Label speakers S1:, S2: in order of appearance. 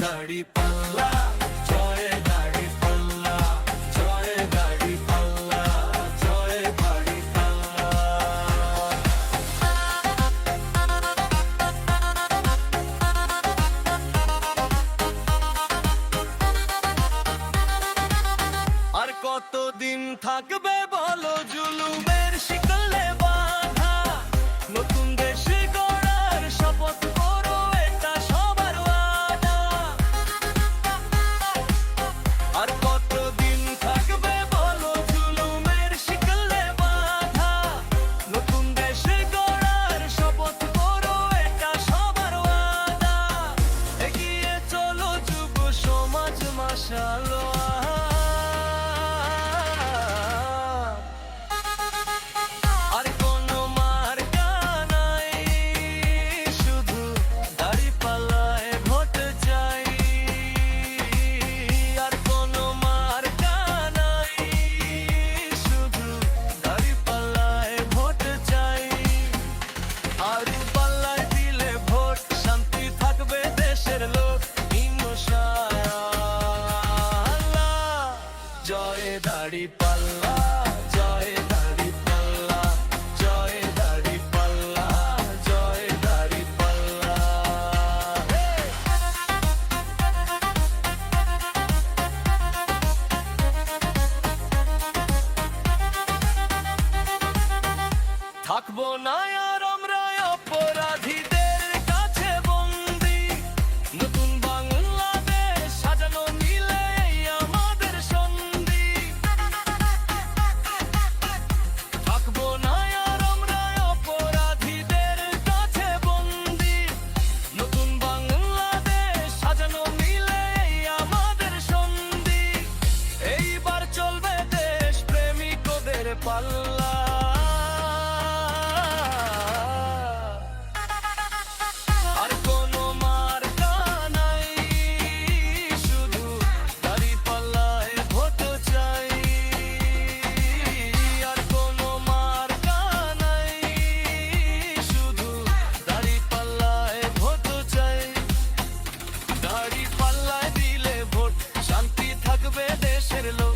S1: দাঁড়িপাল্লা, জয় দাঁড়িপাল্লা, জয় দাঁড়িপাল্লা, জয় দাঁড়িপাল্লা। আর কতদিন থাকবে বলো জুলুমের শিকলে বাঁধা, নতুন দেশ গড়ার শপথ করো, এটা সবার ওয়াদা। আর কতদিন থাকবে বলো জুলুমের শিকলে বাঁধা, নতুন দেশ গড়ার শপথ করো, এটা সবার ওয়াদা। এগিয়ে চলো যুব সমাজ মাশাআল্লাহ। জয় দাঁড়িপাল্লা, জয় দাঁড়িপাল্লা, জয় দাঁড়িপাল্লা, জয় দাঁড়িপাল্লা। থাকবো না আর আমরা অপরাধীদের কাছে বন্দী, নতুন বাংলাদেশ সাজানো মিলে আমাদের সন্ধি। থাকবো না আর আমরা অপরাধীদের কাছে বন্দী, নতুন বাংলাদেশ সাজানো মিলে আমাদের সন্ধি। এইবার চলবে দেশ প্রেমিকদের পাল্লা, শান্তি থাকবে দেশের লোক।